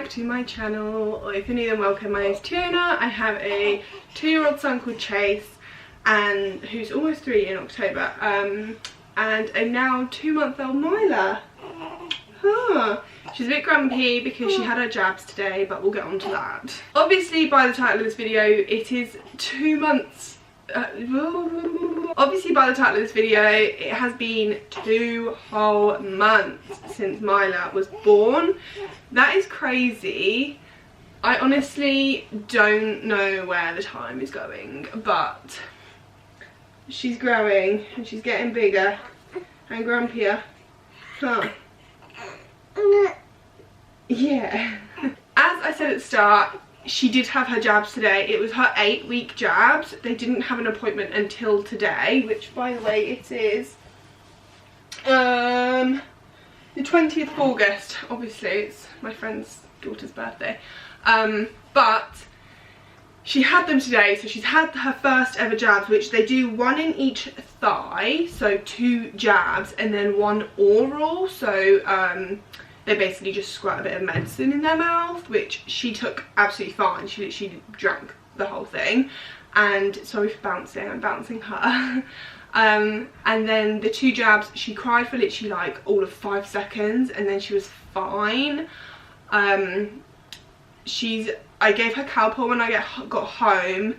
to my channel, or if you're new then welcome. My name's Tiona. I have a 2-year-old son called Chase, and who's almost 3 in October, and a now 2-month-old Myla. She's a bit grumpy because she had her jabs today, but we'll get on to that. Obviously by the title of this video it is 2 months. Obviously by the title of this video it has been 2 whole months since Myla was born. That is crazy. I honestly don't know where the time is going, but she's growing and she's getting bigger and grumpier. Yeah. As I said at the start, she did have her jabs today. It was her 8-week jabs. They didn't have an appointment until today, which by the way it is the 20th of August. Obviously it's my friend's daughter's birthday, but she had them today. So she's had her first ever jabs, which they do 1 in each thigh, so 2 jabs and then 1 oral. So they basically just squirt a bit of medicine in their mouth, which she took absolutely fine. She literally drank the whole thing. And sorry for bouncing, I'm bouncing her. And then the 2 jabs, she cried for literally like all of 5 seconds and then she was fine. I gave her Calpol when I got home,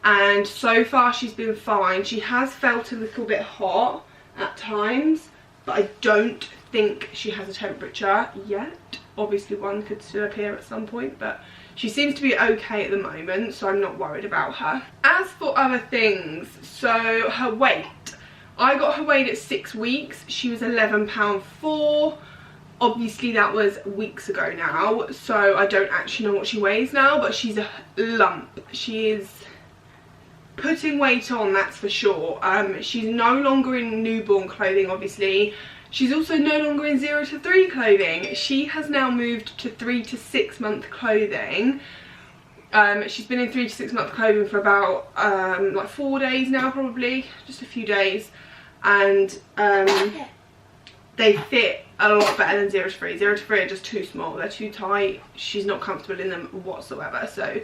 and so far she's been fine. She has felt a little bit hot at times, but I don't think she has a temperature yet. Obviously one could still appear at some point, but she seems to be okay at the moment, so I'm not worried about her. As for other things, so her weight, I got her weighed at 6 weeks. She was 11 pound 4. Obviously that was weeks ago now, so I don't actually know what she weighs now, but she's a lump. She is putting weight on, that's for sure. She's no longer in newborn clothing, obviously. She's also no longer in 0 to 3 clothing. She has now moved to 3 to 6 month clothing. She's been in 3 to 6 month clothing for about like 4 days now, probably, just a few days. And they fit a lot better than 0 to 3. 0 to 3 are just too small, they're too tight. She's not comfortable in them whatsoever. So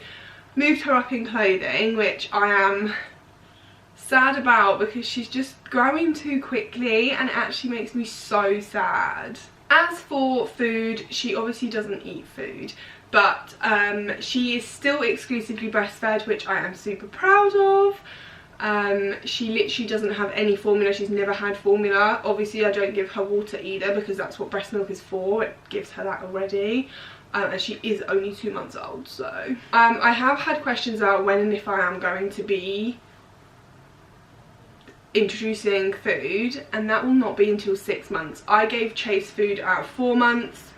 moved her up in clothing, which I am sad about because she's just growing too quickly and it actually makes me so sad. As for food, she obviously doesn't eat food, but she is still exclusively breastfed, which I am super proud of. She literally doesn't have any formula. She's never had formula. Obviously I don't give her water either because that's what breast milk is for. It gives her that already. And she is only 2 months old. So I have had questions about when and if I am going to be introducing food, and that will not be until 6 months. I gave Chase food at 4 months,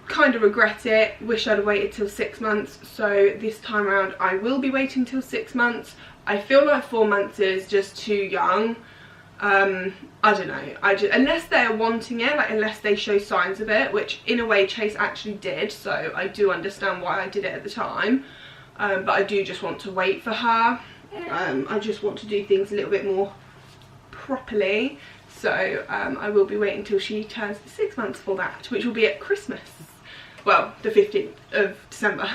kind of regret it, wish I'd have waited till 6 months. So this time around I will be waiting till 6 months. I feel like 4 months is just too young. I don't know, unless they're wanting it, like unless they show signs of it, which in a way Chase actually did, so I do understand why I did it at the time. But I do just want to wait for her. I just want to do things a little bit more properly, so I will be waiting till she turns 6 months for that, which will be at Christmas, well, the 15th of December.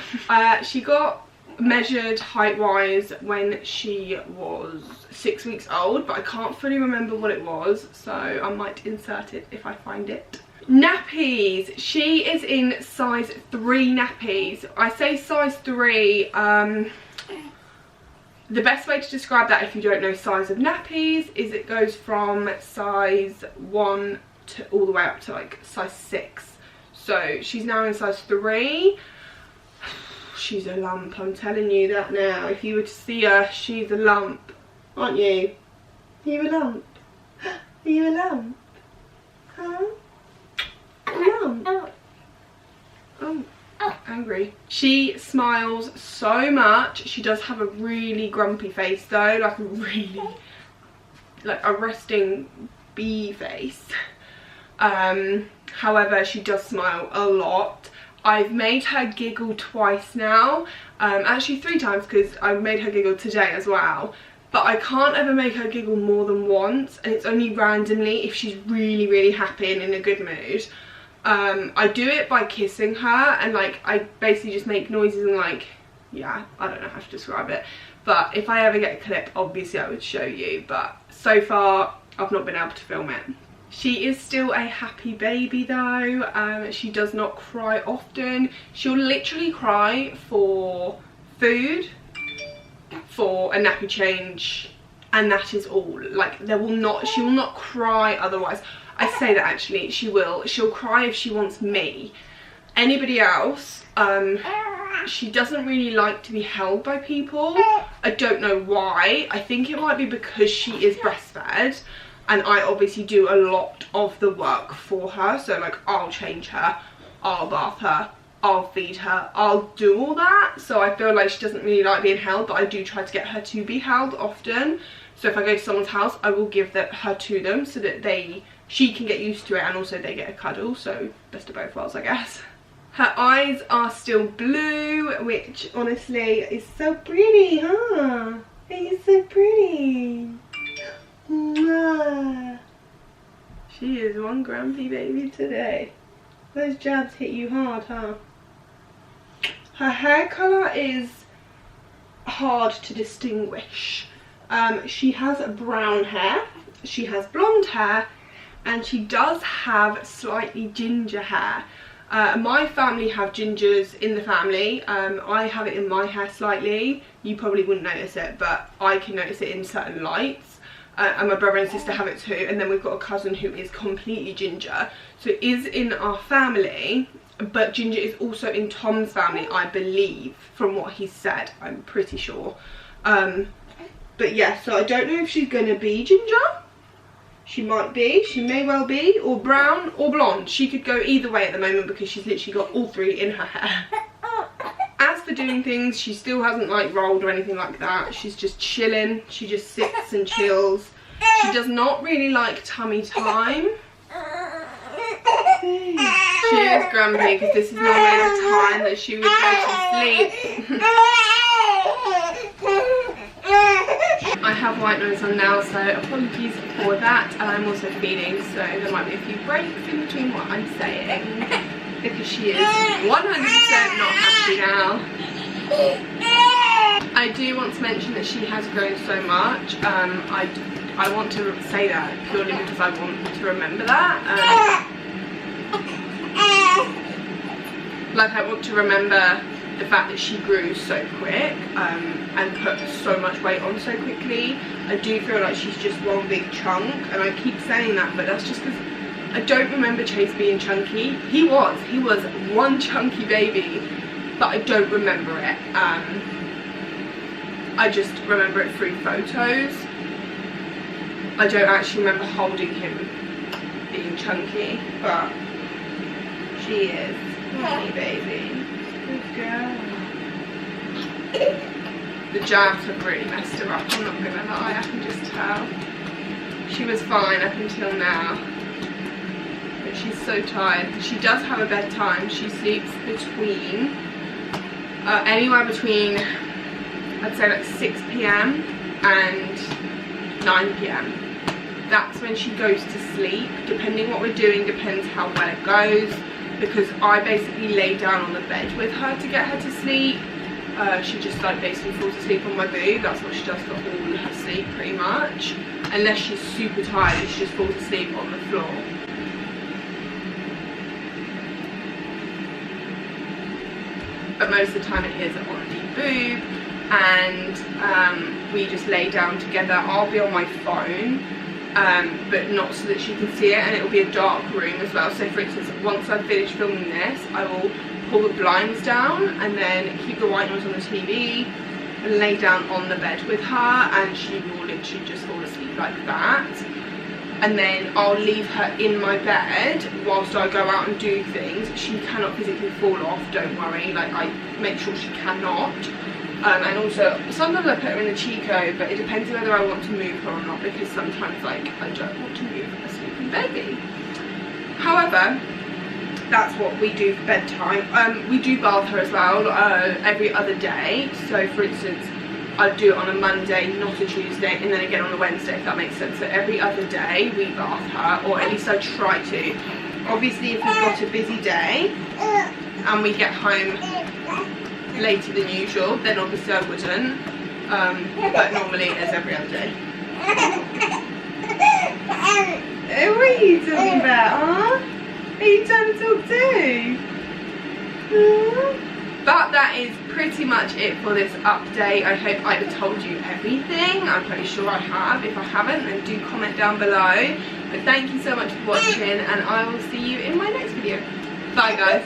She got measured height wise when she was 6 weeks old, but I can't fully remember what it was, so I might insert it if I find it. Nappies, she is in size 3 nappies. I say size 3, the best way to describe that if you don't know size of nappies is it goes from size 1 to all the way up to like size 6. So she's now in size 3. She's a lump, I'm telling you that now. If you were to see her, she's a lump, aren't you? Are you a lump? Are you a lump? Huh? A lump? Oh. Angry. She smiles so much. She does have a really grumpy face though, like a really, like a resting bee face. However, she does smile a lot. I've made her giggle twice now, actually 3 times because I made her giggle today as well. But I can't ever make her giggle more than once, and it's only randomly if she's really, really happy and in a good mood. I do it by kissing her, and like I basically just make noises and like, yeah, I don't know how to describe it, but if I ever get a clip, obviously I would show you, but so far I've not been able to film it. She is still a happy baby though. She does not cry often. She'll literally cry for food, for a nappy change, and that is all. Like she will not cry otherwise. I say that actually, she'll cry if she wants me. Anybody else, she doesn't really like to be held by people. I don't know why. I think it might be because she is breastfed, and I obviously do a lot of the work for her. So like I'll change her, I'll bath her, I'll feed her, I'll do all that. So I feel like she doesn't really like being held, but I do try to get her to be held often. So if I go to someone's house, I will give her to them so that she can get used to it, and also they get a cuddle. So best of both worlds, I guess. Her eyes are still blue, which honestly is so pretty, huh? It is so pretty. Mwah. She is one grumpy baby today. Those jabs hit you hard, huh? Her hair colour is hard to distinguish. She has brown hair, she has blonde hair, and she does have slightly ginger hair. My family have gingers in the family. I have it in my hair slightly. You probably wouldn't notice it, but I can notice it in certain lights. And my brother and sister have it too, and then we've got a cousin who is completely ginger. So it is in our family, but ginger is also in Tom's family, I believe, from what he said. I'm pretty sure. But yeah, so I don't know if she's going to be ginger. She might be, she may well be, or brown or blonde. She could go either way at the moment because she's literally got all three in her hair. As for doing things, she still hasn't like rolled or anything like that. She's just chilling. She just sits and chills. She does not really like tummy time. She is grumpy because this is normally the time that she would go to sleep. I have white noise on now, so apologies for that, and I'm also feeding, so there might be a few breaks in between what I'm saying, because she is 100% not happy now. I do want to mention that she has grown so much. I want to say that purely because I want to remember that. Like I want to remember the fact that she grew so quick and put so much weight on so quickly. I do feel like she's just one big chunk, and I keep saying that, but that's just because I don't remember Chase being chunky. He was one chunky baby, but I don't remember it. I just remember it through photos. I don't actually remember holding him being chunky, but she is honey baby. Good girl. The jabs have really messed her up, I'm not gonna lie, I can just tell. She was fine up until now, but she's so tired. She does have a bedtime. She sleeps between anywhere between, I'd say like 6 PM and 9 PM. That's when she goes to sleep. Depending what we're doing depends how well it goes, because I basically lay down on the bed with her to get her to sleep. She just like basically falls asleep on my boob. That's what she does for all her sleep pretty much, unless she's super tired and she just falls asleep on the floor. But most of the time it is on the boob, and we just lay down together. I'll be on my phone, but not so that she can see it, and it will be a dark room as well. So for instance, once I've finished filming this, I will pull the blinds down and then keep the white noise on the TV and lay down on the bed with her, and she will literally just fall asleep like that. And then I'll leave her in my bed whilst I go out and do things. She cannot physically fall off, don't worry, like I make sure she cannot. And also sometimes I put her in the Chico, but it depends whether I want to move her or not, because sometimes like I don't want to move a sleeping baby. However, that's what we do for bedtime. We do bath her as well every other day. So for instance, I do it on a Monday, not a Tuesday, and then again on a Wednesday, if that makes sense. So every other day we bath her, or at least I try to. Obviously, if we've got a busy day and we get home later than usual, then obviously I wouldn't. But normally it is every other day. Oh, what are you talking about, huh? Are you trying to talk too? But that is pretty much it for this update. I hope I've told you everything. I'm pretty sure I have. If I haven't, then do comment down below. But thank you so much for watching, and I will see you in my next video. Bye, guys.